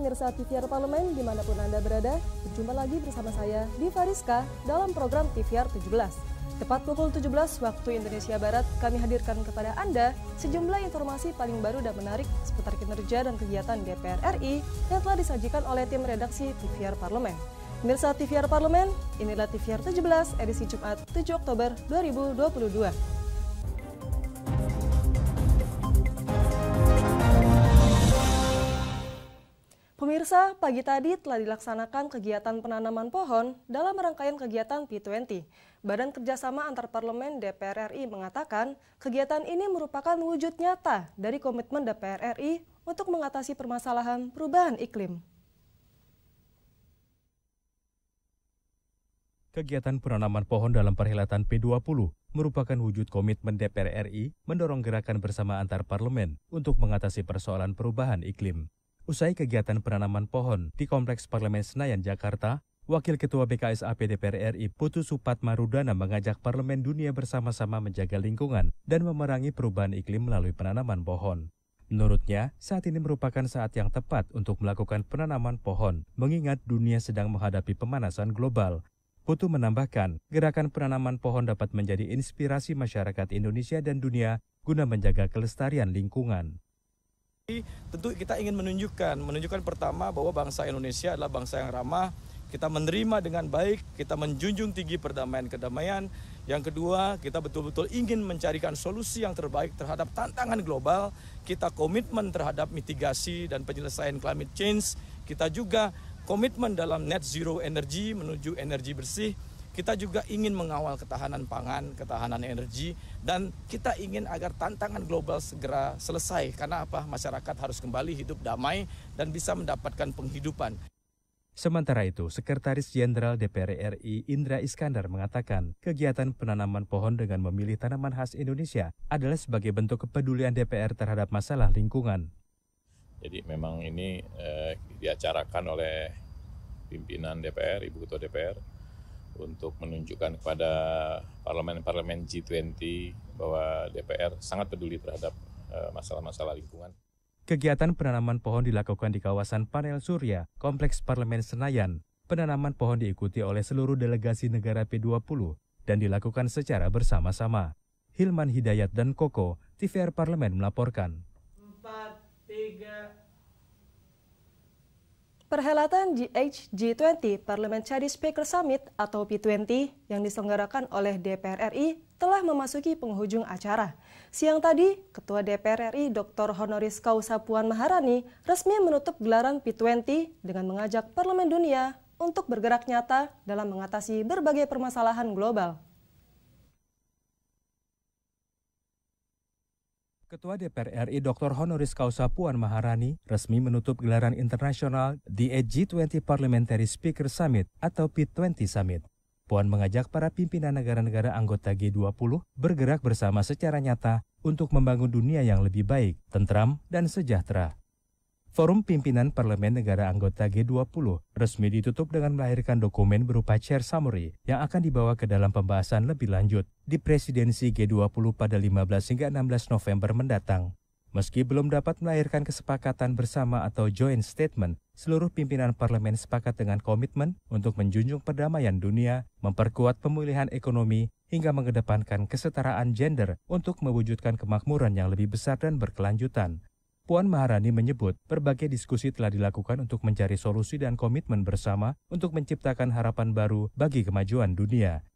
pemirsa TVR Parlemen dimanapun Anda berada, berjumpa lagi bersama saya, Diva Rizka, dalam program TVR 17. Tepat pukul 17 waktu Indonesia Barat, kami hadirkan kepada Anda sejumlah informasi paling baru dan menarik seputar kinerja dan kegiatan DPR RI yang telah disajikan oleh tim redaksi TVR Parlemen. Pemirsa TVR Parlemen, inilah TVR 17 edisi Jumat 7 Oktober 2022. Pemirsa, pagi tadi telah dilaksanakan kegiatan penanaman pohon dalam rangkaian kegiatan P20. Badan Kerjasama Antar Parlemen DPR RI mengatakan kegiatan ini merupakan wujud nyata dari komitmen DPR RI untuk mengatasi permasalahan perubahan iklim. Kegiatan penanaman pohon dalam perhelatan P20 merupakan wujud komitmen DPR RI mendorong gerakan bersama antar parlemen untuk mengatasi persoalan perubahan iklim. Usai kegiatan penanaman pohon di Kompleks Parlemen Senayan, Jakarta, Wakil Ketua BKSAP DPR RI Putu Supatmarudana mengajak parlemen dunia bersama-sama menjaga lingkungan dan memerangi perubahan iklim melalui penanaman pohon. Menurutnya, saat ini merupakan saat yang tepat untuk melakukan penanaman pohon, mengingat dunia sedang menghadapi pemanasan global. Putu menambahkan, gerakan penanaman pohon dapat menjadi inspirasi masyarakat Indonesia dan dunia guna menjaga kelestarian lingkungan. Tentu kita ingin menunjukkan pertama bahwa bangsa Indonesia adalah bangsa yang ramah, kita menerima dengan baik, kita menjunjung tinggi kedamaian. Yang kedua, kita betul-betul ingin mencarikan solusi yang terbaik terhadap tantangan global. Kita komitmen terhadap mitigasi dan penyelesaian climate change. Kita juga komitmen dalam net zero energy menuju energi bersih. Kita juga ingin mengawal ketahanan pangan, ketahanan energi, dan kita ingin agar tantangan global segera selesai. Karena apa? Masyarakat harus kembali hidup damai dan bisa mendapatkan penghidupan. Sementara itu, Sekretaris Jenderal DPR RI Indra Iskandar mengatakan kegiatan penanaman pohon dengan memilih tanaman khas Indonesia adalah sebagai bentuk kepedulian DPR terhadap masalah lingkungan. Jadi memang ini diacarakan oleh pimpinan DPR, Ibu Ketua DPR, untuk menunjukkan kepada parlemen-parlemen G20 bahwa DPR sangat peduli terhadap masalah-masalah lingkungan. Kegiatan penanaman pohon dilakukan di kawasan Panel Surya, Kompleks Parlemen Senayan. Penanaman pohon diikuti oleh seluruh delegasi negara P20 dan dilakukan secara bersama-sama. Hilman Hidayat dan Koko, TVR Parlemen melaporkan. 4, 3... Perhelatan G20 Parliamentary Speaker Summit atau P20 yang diselenggarakan oleh DPR RI telah memasuki penghujung acara. Siang tadi, Ketua DPR RI Dr. Honoris Causa Puan Maharani resmi menutup gelaran P20 dengan mengajak parlemen dunia untuk bergerak nyata dalam mengatasi berbagai permasalahan global. Ketua DPR RI Dr. Honoris Causa Puan Maharani resmi menutup gelaran internasional The G20 Parliamentary Speaker Summit atau P20 Summit. Puan mengajak para pimpinan negara-negara anggota G20 bergerak bersama secara nyata untuk membangun dunia yang lebih baik, tentram, dan sejahtera. Forum pimpinan parlemen negara anggota G20 resmi ditutup dengan melahirkan dokumen berupa chair summary yang akan dibawa ke dalam pembahasan lebih lanjut di presidensi G20 pada 15 hingga 16 November mendatang. Meski belum dapat melahirkan kesepakatan bersama atau joint statement, seluruh pimpinan parlemen sepakat dengan komitmen untuk menjunjung perdamaian dunia, memperkuat pemulihan ekonomi, hingga mengedepankan kesetaraan gender untuk mewujudkan kemakmuran yang lebih besar dan berkelanjutan. Puan Maharani menyebut berbagai diskusi telah dilakukan untuk mencari solusi dan komitmen bersama untuk menciptakan harapan baru bagi kemajuan dunia.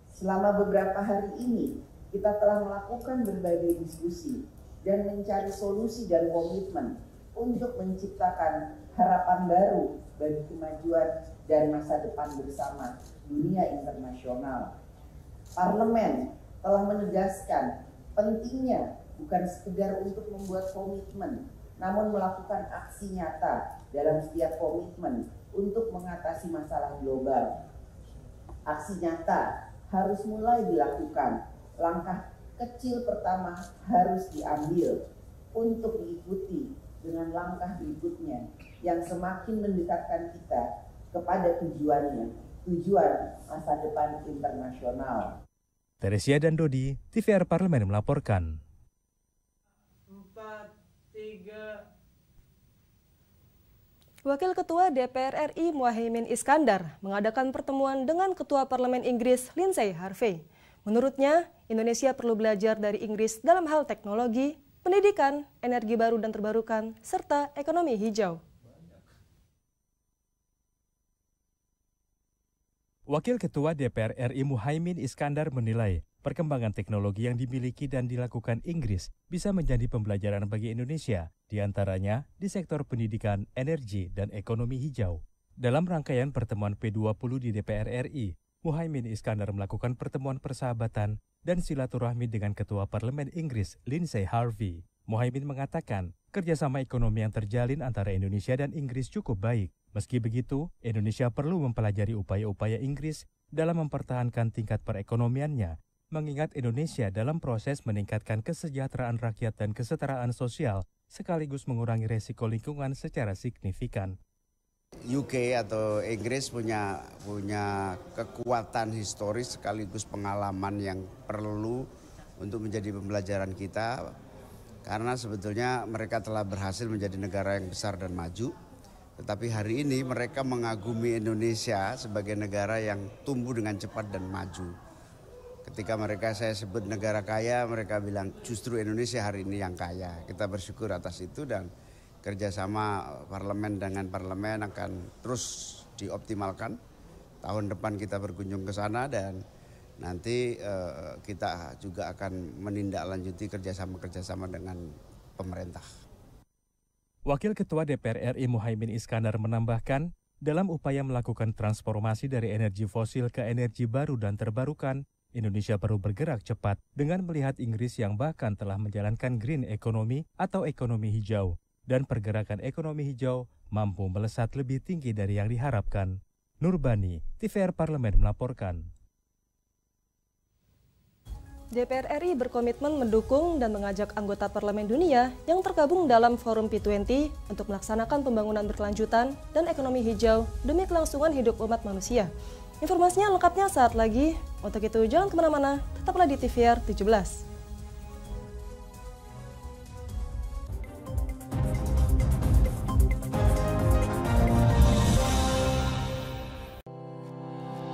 Selama beberapa hari ini, kita telah melakukan berbagai diskusi dan mencari solusi dan komitmen untuk menciptakan harapan baru bagi kemajuan dan masa depan bersama dunia internasional. Parlemen telah menegaskan pentingnya bukan sekedar untuk membuat komitmen, namun melakukan aksi nyata dalam setiap komitmen untuk mengatasi masalah global. Aksi nyata harus mulai dilakukan. Langkah kecil pertama harus diambil untuk diikuti dengan langkah berikutnya yang semakin mendekatkan kita kepada tujuan masa depan internasional. Teresia dan Dodi, TVR Parlemen melaporkan. 4, 3... Wakil Ketua DPR RI Muhaimin Iskandar mengadakan pertemuan dengan Ketua Parlemen Inggris Lindsay Harvey. Menurutnya, Indonesia perlu belajar dari Inggris dalam hal teknologi, pendidikan, energi baru dan terbarukan, serta ekonomi hijau. Wakil Ketua DPR RI Muhaimin Iskandar menilai perkembangan teknologi yang dimiliki dan dilakukan Inggris bisa menjadi pembelajaran bagi Indonesia, diantaranya di sektor pendidikan, energi, dan ekonomi hijau. Dalam rangkaian pertemuan P20 di DPR RI, Muhaimin Iskandar melakukan pertemuan persahabatan dan silaturahmi dengan Ketua Parlemen Inggris Lindsay Harvey. Muhaimin mengatakan, kerjasama ekonomi yang terjalin antara Indonesia dan Inggris cukup baik. Meski begitu, Indonesia perlu mempelajari upaya-upaya Inggris dalam mempertahankan tingkat perekonomiannya, mengingat Indonesia dalam proses meningkatkan kesejahteraan rakyat dan kesetaraan sosial, sekaligus mengurangi resiko lingkungan secara signifikan. UK atau Inggris punya kekuatan historis sekaligus pengalaman yang perlu untuk menjadi pembelajaran kita, karena sebetulnya mereka telah berhasil menjadi negara yang besar dan maju. Tetapi hari ini mereka mengagumi Indonesia sebagai negara yang tumbuh dengan cepat dan maju. Ketika saya sebut negara kaya, mereka bilang justru Indonesia hari ini yang kaya. Kita bersyukur atas itu dan kerjasama parlemen dengan parlemen akan terus dioptimalkan. Tahun depan kita berkunjung ke sana dan nanti kita juga akan menindaklanjuti kerjasama dengan pemerintah. Wakil Ketua DPR RI Muhaimin Iskandar menambahkan, dalam upaya melakukan transformasi dari energi fosil ke energi baru dan terbarukan, Indonesia perlu bergerak cepat dengan melihat Inggris yang bahkan telah menjalankan green economy atau ekonomi hijau, dan pergerakan ekonomi hijau mampu melesat lebih tinggi dari yang diharapkan. Nurbani, TVR Parlemen melaporkan. DPR RI berkomitmen mendukung dan mengajak anggota Parlemen Dunia yang tergabung dalam Forum P20 untuk melaksanakan pembangunan berkelanjutan dan ekonomi hijau demi kelangsungan hidup umat manusia. Informasinya lengkapnya saat lagi. Untuk itu jangan kemana-mana, tetaplah di TVR 17.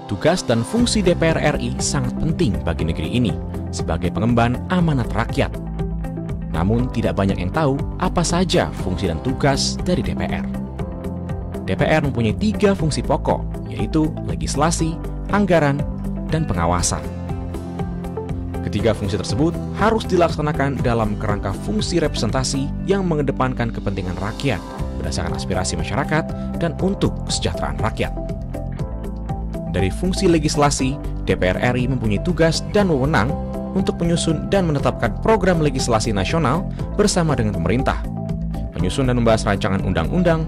Tugas dan fungsi DPR RI sangat penting bagi negeri ini sebagai pengemban amanat rakyat. Namun tidak banyak yang tahu apa saja fungsi dan tugas dari DPR. DPR mempunyai 3 fungsi pokok, yaitu legislasi, anggaran, dan pengawasan. Ketiga fungsi tersebut harus dilaksanakan dalam kerangka fungsi representasi yang mengedepankan kepentingan rakyat berdasarkan aspirasi masyarakat dan untuk kesejahteraan rakyat. Dari fungsi legislasi, DPR RI mempunyai tugas dan wewenang untuk menyusun dan menetapkan program legislasi nasional bersama dengan pemerintah, menyusun dan membahas rancangan undang-undang,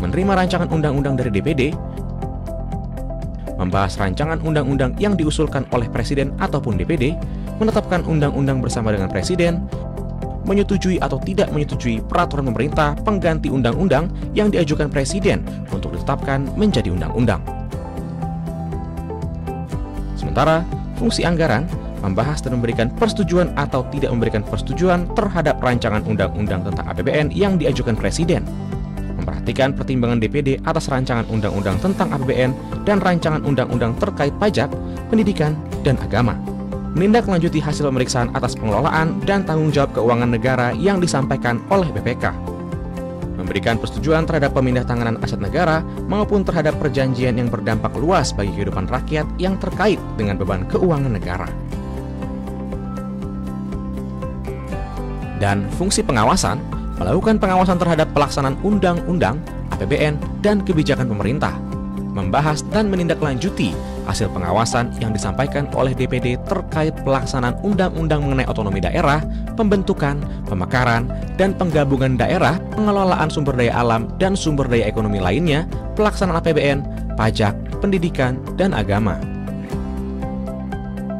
menerima rancangan undang-undang dari DPD, membahas rancangan undang-undang yang diusulkan oleh Presiden ataupun DPD, menetapkan undang-undang bersama dengan Presiden, menyetujui atau tidak menyetujui peraturan pemerintah pengganti undang-undang yang diajukan Presiden untuk ditetapkan menjadi undang-undang. Sementara, fungsi anggaran membahas dan memberikan persetujuan atau tidak memberikan persetujuan terhadap rancangan undang-undang tentang APBN yang diajukan Presiden, memperhatikan pertimbangan DPD atas rancangan undang-undang tentang APBN dan rancangan undang-undang terkait pajak, pendidikan, dan agama, menindaklanjuti hasil pemeriksaan atas pengelolaan dan tanggung jawab keuangan negara yang disampaikan oleh BPK, memberikan persetujuan terhadap pemindahantanganan aset negara maupun terhadap perjanjian yang berdampak luas bagi kehidupan rakyat yang terkait dengan beban keuangan negara. Dan fungsi pengawasan, melakukan pengawasan terhadap pelaksanaan undang-undang, APBN, dan kebijakan pemerintah, membahas dan menindaklanjuti hasil pengawasan yang disampaikan oleh DPD terkait pelaksanaan undang-undang mengenai otonomi daerah, pembentukan, pemekaran, dan penggabungan daerah, pengelolaan sumber daya alam dan sumber daya ekonomi lainnya, pelaksanaan APBN, pajak, pendidikan, dan agama.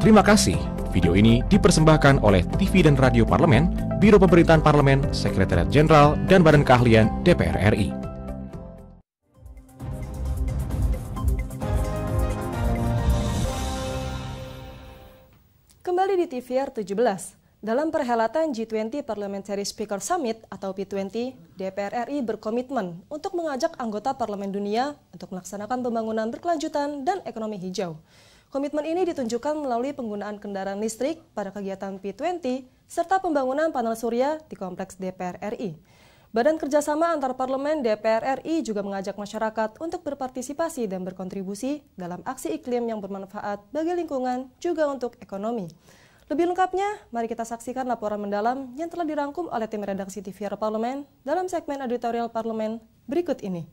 Terima kasih. Video ini dipersembahkan oleh TV dan Radio Parlemen, Biro Pemerintahan Parlemen, Sekretariat Jenderal, dan Badan Keahlian DPR RI. Kembali di TVR 17. Dalam perhelatan G20 Parliamentary Speaker Summit atau P20, DPR RI berkomitmen untuk mengajak anggota Parlemen Dunia untuk melaksanakan pembangunan berkelanjutan dan ekonomi hijau. Komitmen ini ditunjukkan melalui penggunaan kendaraan listrik pada kegiatan P20 serta pembangunan panel surya di kompleks DPR RI. Badan Kerjasama Antar Parlemen DPR RI juga mengajak masyarakat untuk berpartisipasi dan berkontribusi dalam aksi iklim yang bermanfaat bagi lingkungan juga untuk ekonomi. Lebih lengkapnya, mari kita saksikan laporan mendalam yang telah dirangkum oleh tim redaksi TVR Parlemen dalam segmen editorial Parlemen berikut ini.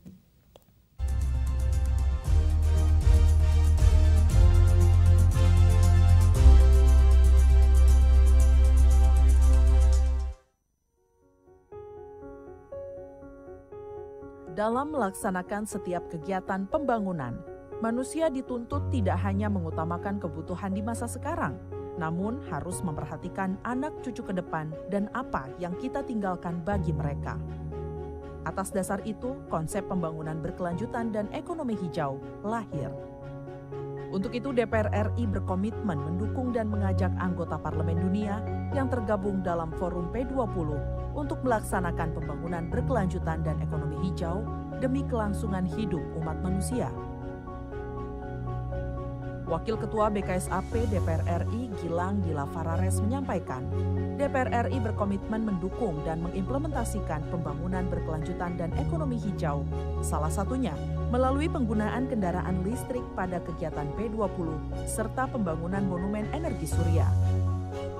Dalam melaksanakan setiap kegiatan pembangunan, manusia dituntut tidak hanya mengutamakan kebutuhan di masa sekarang, namun harus memperhatikan anak cucu ke depan dan apa yang kita tinggalkan bagi mereka. Atas dasar itu, konsep pembangunan berkelanjutan dan ekonomi hijau lahir. Untuk itu, DPR RI berkomitmen mendukung dan mengajak anggota Parlemen Dunia yang tergabung dalam Forum P20 untuk melaksanakan pembangunan berkelanjutan dan ekonomi hijau demi kelangsungan hidup umat manusia. Wakil Ketua BKSAP DPR RI Gilang Dila Farares menyampaikan, DPR RI berkomitmen mendukung dan mengimplementasikan pembangunan berkelanjutan dan ekonomi hijau, salah satunya melalui penggunaan kendaraan listrik pada kegiatan P20 serta pembangunan monumen energi surya.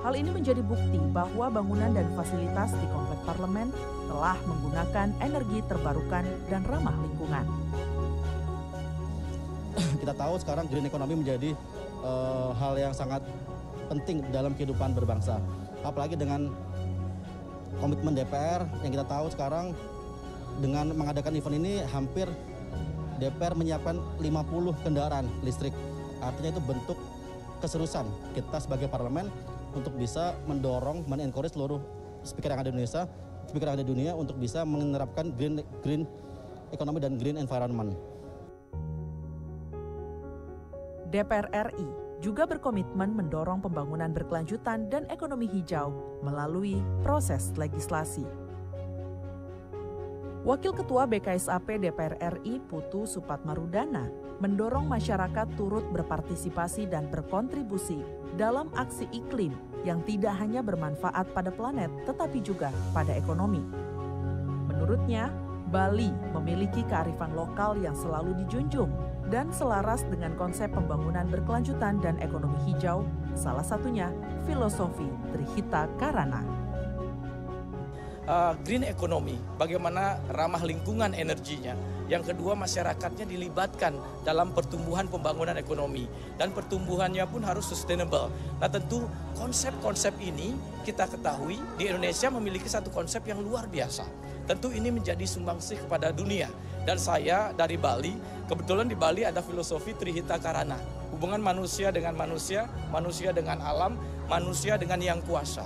Hal ini menjadi bukti bahwa bangunan dan fasilitas di komplek parlemen telah menggunakan energi terbarukan dan ramah lingkungan. Kita tahu sekarang green economy menjadi hal yang sangat penting dalam kehidupan berbangsa. Apalagi dengan komitmen DPR yang kita tahu sekarang dengan mengadakan event ini hampir DPR menyiapkan 50 kendaraan listrik. Artinya itu bentuk keseriusan kita sebagai parlemen untuk bisa mendorong, men-encourage seluruh speaker yang ada di Indonesia, speaker yang ada di dunia untuk bisa menerapkan green economy dan green environment. DPR RI juga berkomitmen mendorong pembangunan berkelanjutan dan ekonomi hijau melalui proses legislasi. Wakil Ketua BKSAP DPR RI Putu Supatmarudana mendorong masyarakat turut berpartisipasi dan berkontribusi dalam aksi iklim yang tidak hanya bermanfaat pada planet tetapi juga pada ekonomi. Menurutnya, Bali memiliki kearifan lokal yang selalu dijunjung dan selaras dengan konsep pembangunan berkelanjutan dan ekonomi hijau, salah satunya filosofi Trihita Karana. Green economy, bagaimana ramah lingkungan energinya. Yang kedua, masyarakatnya dilibatkan dalam pertumbuhan pembangunan ekonomi. Dan pertumbuhannya pun harus sustainable. Nah tentu konsep-konsep ini kita ketahui di Indonesia memiliki satu konsep yang luar biasa. Tentu ini menjadi sumbangsih kepada dunia. Dan saya dari Bali, kebetulan di Bali ada filosofi Trihita Karana. Hubungan manusia dengan manusia, manusia dengan alam, manusia dengan yang kuasa.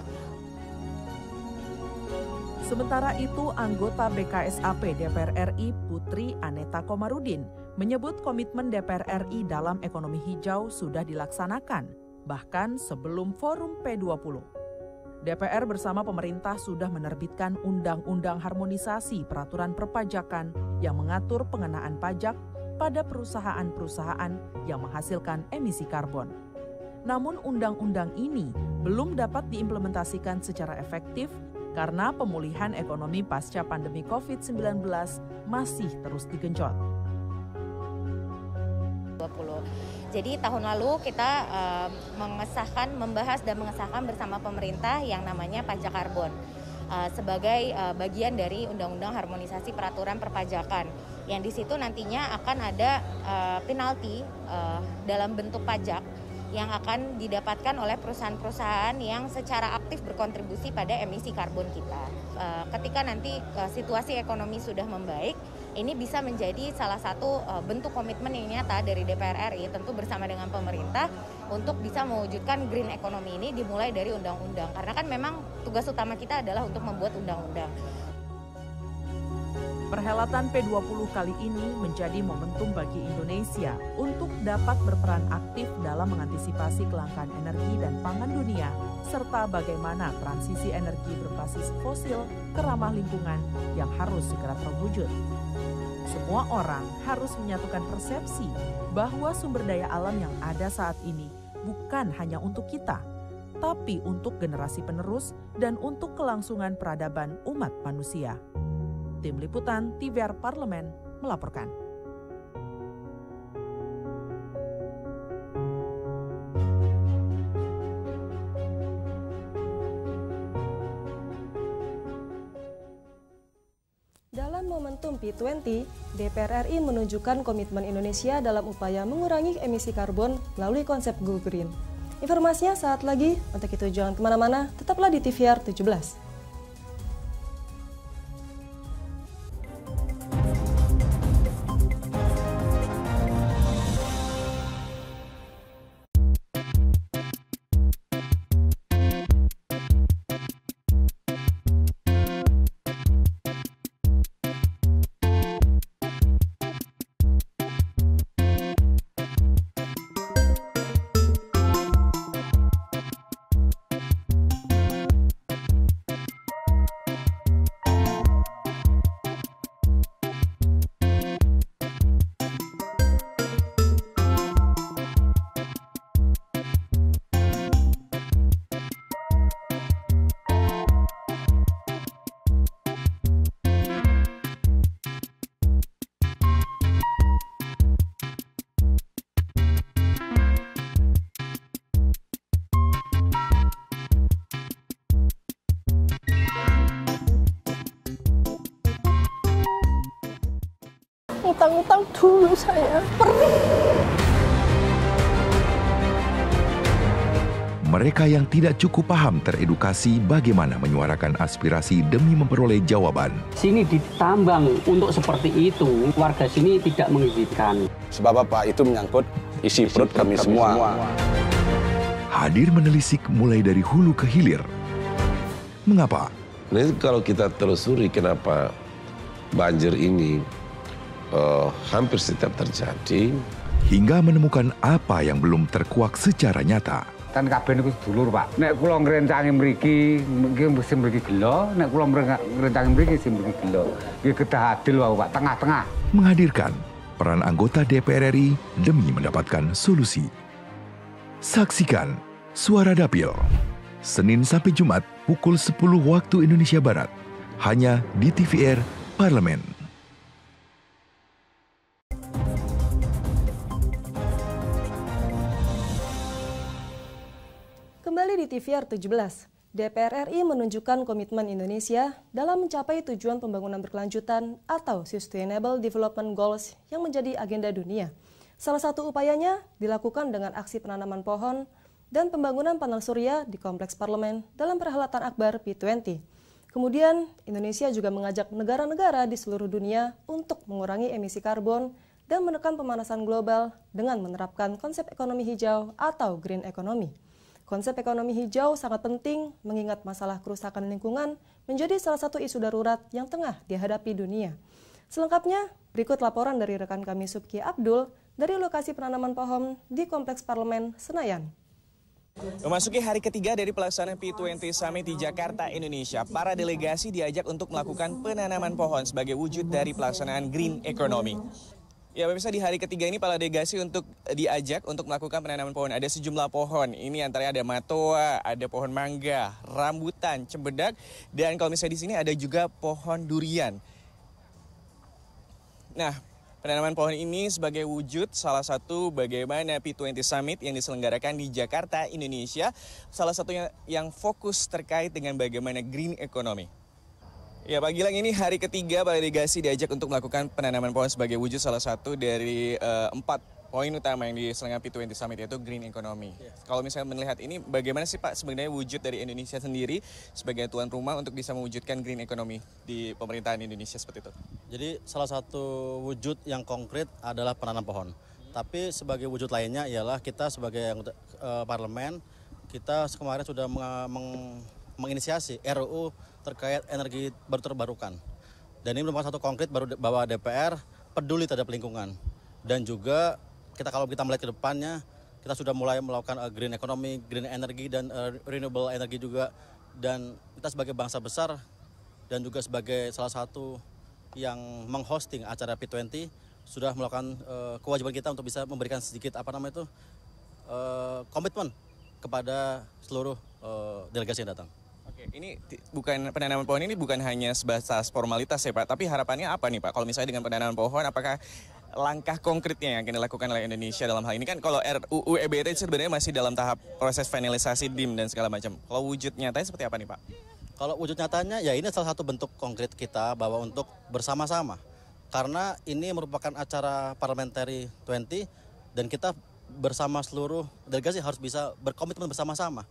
Sementara itu, anggota BKSAP DPR RI Putri Aneta Komarudin menyebut komitmen DPR RI dalam ekonomi hijau sudah dilaksanakan, bahkan sebelum Forum P20. DPR bersama pemerintah sudah menerbitkan Undang-Undang Harmonisasi Peraturan Perpajakan yang mengatur pengenaan pajak pada perusahaan-perusahaan yang menghasilkan emisi karbon. Namun undang-undang ini belum dapat diimplementasikan secara efektif karena pemulihan ekonomi pasca pandemi COVID-19 masih terus digenjot. Jadi tahun lalu kita membahas dan mengesahkan bersama pemerintah yang namanya pajak karbon sebagai bagian dari Undang-Undang Harmonisasi Peraturan Perpajakan. Yang di situ nantinya akan ada penalti dalam bentuk pajak yang akan didapatkan oleh perusahaan-perusahaan yang secara aktif berkontribusi pada emisi karbon kita. Ketika nanti situasi ekonomi sudah membaik, ini bisa menjadi salah satu bentuk komitmen yang nyata dari DPR RI, tentu bersama dengan pemerintah, untuk bisa mewujudkan green economy ini dimulai dari undang-undang. Karena kan memang tugas utama kita adalah untuk membuat undang-undang. Perhelatan P20 kali ini menjadi momentum bagi Indonesia untuk dapat berperan aktif dalam mengantisipasi kelangkaan energi dan pangan dunia, serta bagaimana transisi energi berbasis fosil ke ramah lingkungan yang harus segera terwujud. Semua orang harus menyatukan persepsi bahwa sumber daya alam yang ada saat ini bukan hanya untuk kita, tapi untuk generasi penerus dan untuk kelangsungan peradaban umat manusia. Tim Liputan TVR Parlemen melaporkan. Dalam momentum P20, DPR RI menunjukkan komitmen Indonesia dalam upaya mengurangi emisi karbon melalui konsep Go Green. Informasinya saat lagi, untuk itu jangan kemana-mana, tetaplah di TVR 17. Utang-utang dulu saya. Mereka yang tidak cukup paham teredukasi bagaimana menyuarakan aspirasi demi memperoleh jawaban. Sini ditambang untuk seperti itu, warga sini tidak mengizinkan. Sebab apa? Itu menyangkut isi perut kami semua. Hadir menelisik mulai dari hulu ke hilir. Mengapa? Nah, kalau kita telusuri kenapa banjir ini hampir setiap terjadi. Hingga menemukan apa yang belum terkuak secara nyata. Kan kabeh niku sedulur, Pak. Nek kula ngrencangi mriki, mesti mriki gelo, nek kula ngrencangi mriki mesti mriki gelo. Nggih kedah adil wae, Pak, tengah-tengah. Menghadirkan peran anggota DPR RI demi mendapatkan solusi. Saksikan Suara Dapil, Senin sampai Jumat pukul 10 waktu Indonesia Barat, hanya di TVR Parlemen. Kembali di TVR 17, DPR RI menunjukkan komitmen Indonesia dalam mencapai tujuan pembangunan berkelanjutan atau Sustainable Development Goals yang menjadi agenda dunia. Salah satu upayanya dilakukan dengan aksi penanaman pohon dan pembangunan panel surya di Kompleks Parlemen dalam perhelatan Akbar P20. Kemudian, Indonesia juga mengajak negara-negara di seluruh dunia untuk mengurangi emisi karbon dan menekan pemanasan global dengan menerapkan konsep ekonomi hijau atau green economy. Konsep ekonomi hijau sangat penting mengingat masalah kerusakan lingkungan menjadi salah satu isu darurat yang tengah dihadapi dunia. Selengkapnya, berikut laporan dari rekan kami Subki Abdul dari lokasi penanaman pohon di Kompleks Parlemen Senayan. Memasuki hari ketiga dari pelaksanaan P20 Summit di Jakarta, Indonesia, para delegasi diajak untuk melakukan penanaman pohon sebagai wujud dari pelaksanaan green economy. Ya, pemirsa, di hari ketiga ini para delegasi diajak untuk melakukan penanaman pohon. Ada sejumlah pohon, ini antaranya ada matoa, ada pohon mangga, rambutan, cempedak, dan kalau misalnya di sini ada juga pohon durian. Nah, penanaman pohon ini sebagai wujud salah satu bagaimana P20 Summit yang diselenggarakan di Jakarta, Indonesia, salah satunya yang fokus terkait dengan bagaimana green economy. Ya, Pak Gilang, ini hari ketiga para delegasi diajak untuk melakukan penanaman pohon sebagai wujud salah satu dari 4 poin utama yang diselenggarakan P20 Summit, yaitu green economy. Kalau misalnya melihat ini, bagaimana sih Pak sebenarnya wujud dari Indonesia sendiri sebagai tuan rumah untuk bisa mewujudkan green economy di pemerintahan Indonesia seperti itu? Jadi salah satu wujud yang konkret adalah penanam pohon. Tapi sebagai wujud lainnya ialah kita sebagai anggota parlemen, kita kemarin sudah menginisiasi RUU terkait energi baru terbarukan. Dan ini merupakan satu konkret bahwa DPR peduli terhadap lingkungan. Dan juga kalau kita melihat ke depannya, kita sudah mulai melakukan green economy, green energy, dan renewable energy juga. Dan kita sebagai bangsa besar dan juga sebagai salah satu yang menghosting acara P20 sudah melakukan kewajiban kita untuk bisa memberikan sedikit komitmen kepada seluruh delegasi yang datang. Oke, ini penanaman pohon ini bukan hanya sebatas formalitas ya Pak, tapi harapannya apa nih Pak? Kalau misalnya dengan penanaman pohon, apakah langkah konkretnya yang akan dilakukan oleh Indonesia dalam hal ini? Kan kalau RUU EBT sebenarnya masih dalam tahap proses finalisasi DIM dan segala macam. Kalau wujud nyatanya seperti apa nih Pak? Kalau wujud nyatanya ya ini salah satu bentuk konkret kita bahwa untuk bersama-sama. Karena ini merupakan acara parliamentary 20 dan kita bersama seluruh delegasi harus bisa berkomitmen bersama-sama.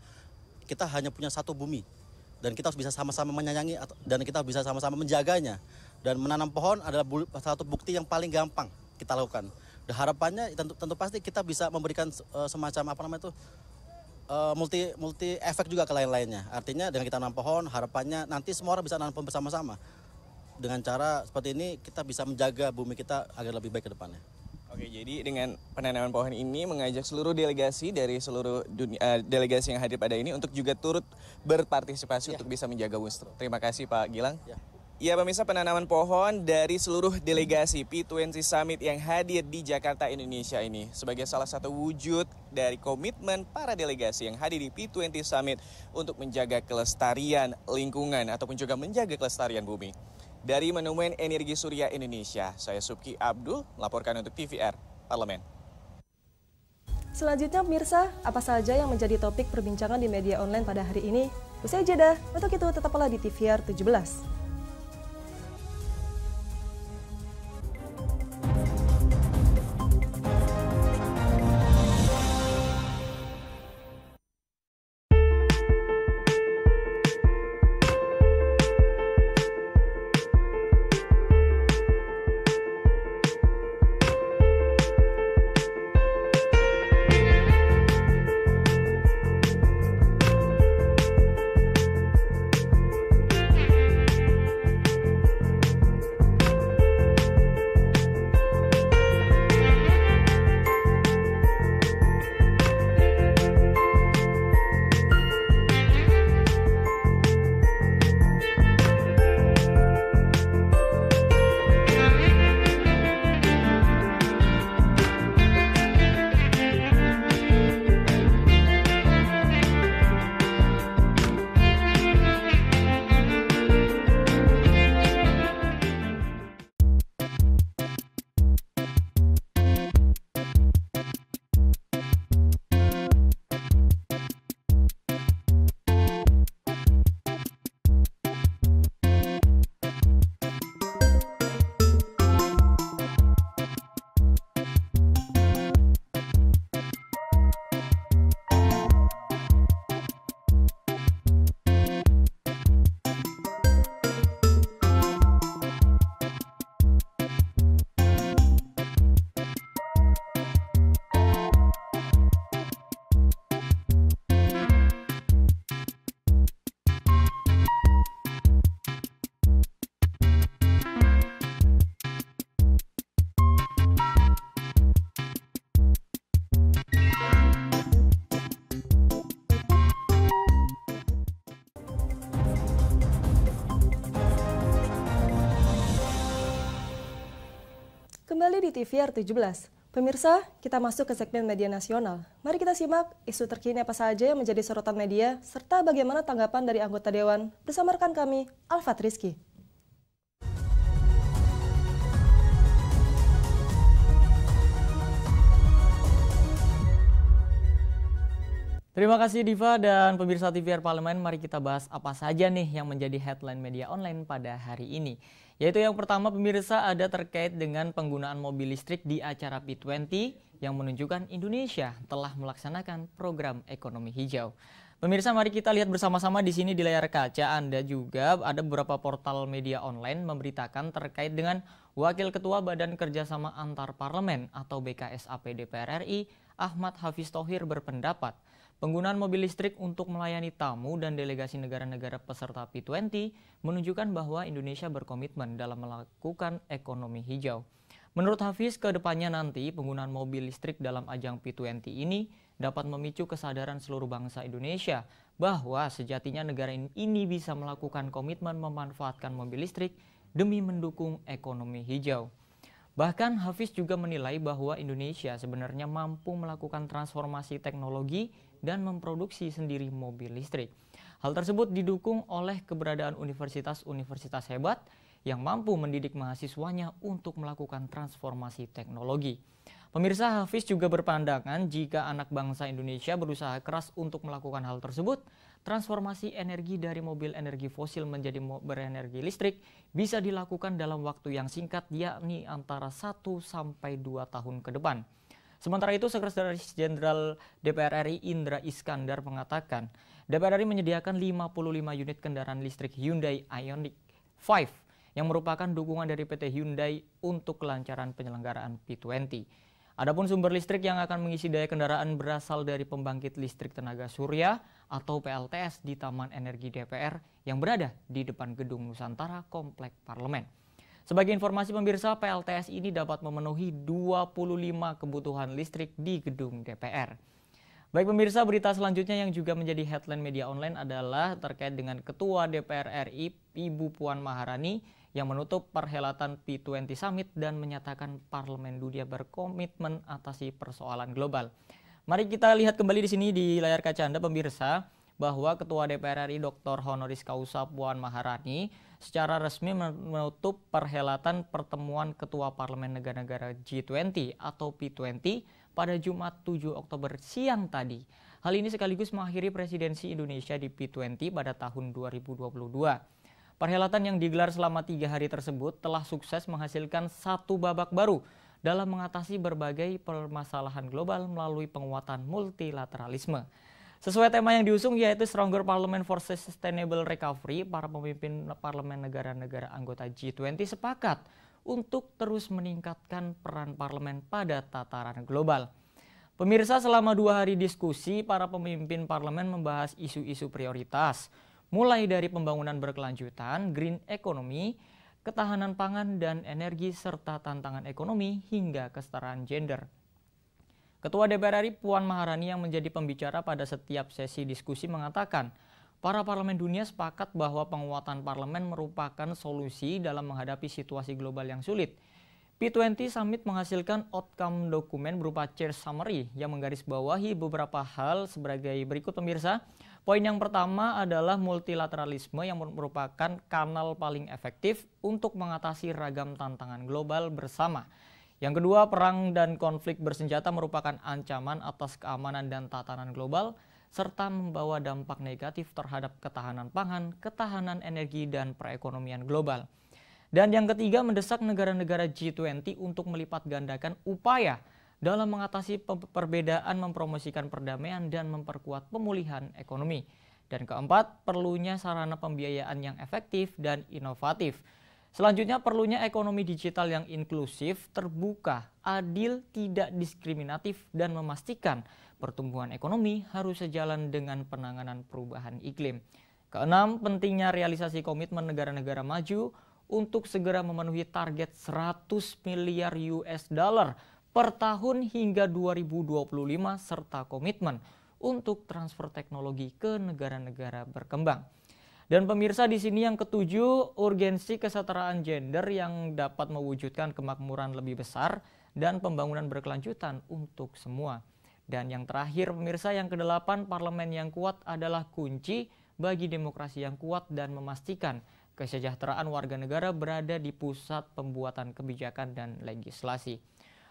Kita hanya punya satu bumi dan kita harus bisa sama-sama menyayangi dan kita bisa sama-sama menjaganya. Dan menanam pohon adalah satu bukti yang paling gampang kita lakukan. Dan harapannya tentu pasti kita bisa memberikan semacam multi efek juga ke lain-lainnya. Artinya dengan kita nanam pohon, harapannya nanti semua orang bisa nanam pohon bersama-sama. Dengan cara seperti ini kita bisa menjaga bumi kita agar lebih baik ke depannya. Oke, jadi dengan penanaman pohon ini mengajak seluruh delegasi dari seluruh delegasi yang hadir pada ini untuk juga turut berpartisipasi untuk bisa menjaga Wustro. Terima kasih Pak Gilang. Ya pemirsa, penanaman pohon dari seluruh delegasi P20 Summit yang hadir di Jakarta, Indonesia ini sebagai salah satu wujud dari komitmen para delegasi yang hadir di P20 Summit untuk menjaga kelestarian lingkungan ataupun juga menjaga kelestarian bumi. Dari Monumen Energi Surya Indonesia, saya Subki Abdul melaporkan untuk TVR Parlemen. Selanjutnya pemirsa, apa saja yang menjadi topik perbincangan di media online pada hari ini? Usai jeda, untuk itu tetaplah di TVR 17. Kembali di TVR 17. Pemirsa, kita masuk ke segmen media nasional. Mari kita simak isu terkini apa saja yang menjadi sorotan media, serta bagaimana tanggapan dari anggota Dewan bersama rekan kami, Alfat Rizky. Terima kasih Diva dan pemirsa TVR Parlemen. Mari kita bahas apa saja nih yang menjadi headline media online pada hari ini. Yaitu yang pertama pemirsa ada terkait dengan penggunaan mobil listrik di acara P20 yang menunjukkan Indonesia telah melaksanakan program ekonomi hijau. Pemirsa, mari kita lihat bersama-sama di sini di layar kaca Anda juga ada beberapa portal media online memberitakan terkait dengan Wakil Ketua Badan Kerjasama Antar Parlemen atau BKSAP DPR RI Ahmad Hafiz Thohir berpendapat, penggunaan mobil listrik untuk melayani tamu dan delegasi negara-negara peserta P20 menunjukkan bahwa Indonesia berkomitmen dalam melakukan ekonomi hijau. Menurut Hafiz, ke depannya nanti penggunaan mobil listrik dalam ajang P20 ini dapat memicu kesadaran seluruh bangsa Indonesia bahwa sejatinya negara ini bisa melakukan komitmen memanfaatkan mobil listrik demi mendukung ekonomi hijau. Bahkan Hafiz juga menilai bahwa Indonesia sebenarnya mampu melakukan transformasi teknologi dan memproduksi sendiri mobil listrik. Hal tersebut didukung oleh keberadaan universitas-universitas hebat yang mampu mendidik mahasiswanya untuk melakukan transformasi teknologi. Pemirsa, Hafiz juga berpandangan jika anak bangsa Indonesia berusaha keras untuk melakukan hal tersebut, transformasi energi dari mobil energi fosil menjadi berenergi listrik bisa dilakukan dalam waktu yang singkat, yakni antara 1 sampai 2 tahun ke depan. Sementara itu, Sekretaris Jenderal DPR RI Indra Iskandar mengatakan, DPR RI menyediakan 55 unit kendaraan listrik Hyundai Ioniq 5 yang merupakan dukungan dari PT Hyundai untuk kelancaran penyelenggaraan P20. Adapun sumber listrik yang akan mengisi daya kendaraan berasal dari pembangkit listrik tenaga surya atau PLTS di Taman Energi DPR yang berada di depan Gedung Nusantara Komplek Parlemen. Sebagai informasi pemirsa, PLTS ini dapat memenuhi 25 kebutuhan listrik di gedung DPR. Baik pemirsa, berita selanjutnya yang juga menjadi headline media online adalah terkait dengan Ketua DPR RI Ibu Puan Maharani yang menutup perhelatan P20 Summit dan menyatakan Parlemen Dunia berkomitmen atasi persoalan global. Mari kita lihat kembali di sini di layar kaca Anda pemirsa bahwa Ketua DPR RI Dr. Honoris Causa Puan Maharani secara resmi menutup perhelatan pertemuan Ketua Parlemen Negara-negara G20 atau P20 pada Jumat 7 Oktober siang tadi. Hal ini sekaligus mengakhiri presidensi Indonesia di P20 pada tahun 2022. Perhelatan yang digelar selama 3 hari tersebut telah sukses menghasilkan satu babak baru dalam mengatasi berbagai permasalahan global melalui penguatan multilateralisme. Sesuai tema yang diusung yaitu Stronger Parliament for Sustainable Recovery, para pemimpin parlemen negara-negara anggota G20 sepakat untuk terus meningkatkan peran parlemen pada tataran global. Pemirsa, selama 2 hari diskusi, para pemimpin parlemen membahas isu-isu prioritas, mulai dari pembangunan berkelanjutan, green economy, ketahanan pangan dan energi, serta tantangan ekonomi hingga kesetaraan gender. Ketua DPR RI Puan Maharani yang menjadi pembicara pada setiap sesi diskusi mengatakan, para parlemen dunia sepakat bahwa penguatan parlemen merupakan solusi dalam menghadapi situasi global yang sulit. P20 Summit menghasilkan outcome dokumen berupa chair summary yang menggarisbawahi beberapa hal sebagai berikut pemirsa. Poin yang pertama adalah multilateralisme yang merupakan kanal paling efektif untuk mengatasi ragam tantangan global bersama. Yang kedua, perang dan konflik bersenjata merupakan ancaman atas keamanan dan tatanan global, serta membawa dampak negatif terhadap ketahanan pangan, ketahanan energi, dan perekonomian global. Dan yang ketiga, mendesak negara-negara G20 untuk melipat gandakan upaya dalam mengatasi perbedaan, mempromosikan perdamaian, dan memperkuat pemulihan ekonomi. Dan keempat, perlunya sarana pembiayaan yang efektif dan inovatif. Selanjutnya, perlunya ekonomi digital yang inklusif, terbuka, adil, tidak diskriminatif, dan memastikan pertumbuhan ekonomi harus sejalan dengan penanganan perubahan iklim. Keenam, pentingnya realisasi komitmen negara-negara maju untuk segera memenuhi target 100 miliar US dollar per tahun hingga 2025 serta komitmen untuk transfer teknologi ke negara-negara berkembang. Dan pemirsa, di sini yang ketujuh, urgensi kesetaraan gender yang dapat mewujudkan kemakmuran lebih besar dan pembangunan berkelanjutan untuk semua. Dan yang terakhir pemirsa, yang kedelapan, parlemen yang kuat adalah kunci bagi demokrasi yang kuat dan memastikan kesejahteraan warga negara berada di pusat pembuatan kebijakan dan legislasi.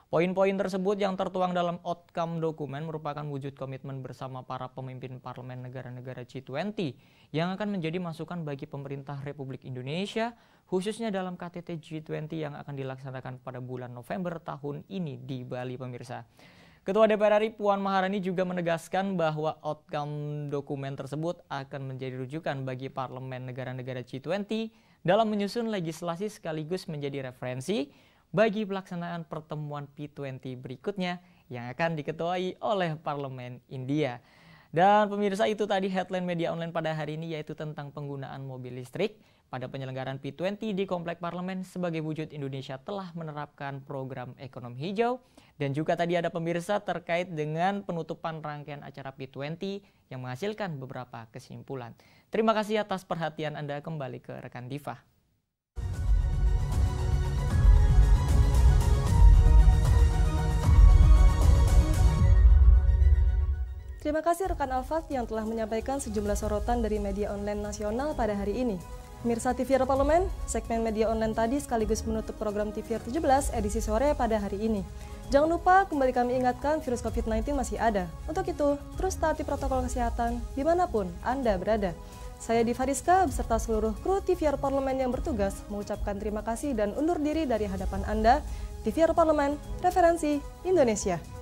Poin-poin tersebut yang tertuang dalam outcome dokumen merupakan wujud komitmen bersama para pemimpin parlemen negara-negara G20 yang akan menjadi masukan bagi pemerintah Republik Indonesia, khususnya dalam KTT G20 yang akan dilaksanakan pada bulan November tahun ini di Bali pemirsa. Ketua DPR RI Puan Maharani juga menegaskan bahwa outcome dokumen tersebut akan menjadi rujukan bagi parlemen negara-negara G20 dalam menyusun legislasi sekaligus menjadi referensi bagi pelaksanaan pertemuan P20 berikutnya yang akan diketuai oleh Parlemen India. Dan pemirsa, itu tadi headline media online pada hari ini, yaitu tentang penggunaan mobil listrik pada penyelenggaraan P20 di Komplek Parlemen sebagai wujud Indonesia telah menerapkan program ekonomi hijau. Dan juga tadi ada pemirsa terkait dengan penutupan rangkaian acara P20 yang menghasilkan beberapa kesimpulan. Terima kasih atas perhatian Anda. Kembali ke rekan Diva. Terima kasih rekan Alfat yang telah menyampaikan sejumlah sorotan dari media online nasional pada hari ini. Pemirsa TVR Parlemen, segmen media online tadi sekaligus menutup program TVR 17 edisi sore pada hari ini. Jangan lupa kembali kami ingatkan virus COVID-19 masih ada. Untuk itu, terus taati protokol kesehatan dimanapun Anda berada. Saya Diva Rizka beserta seluruh kru TVR Parlemen yang bertugas mengucapkan terima kasih dan undur diri dari hadapan Anda. TVR Parlemen, referensi Indonesia.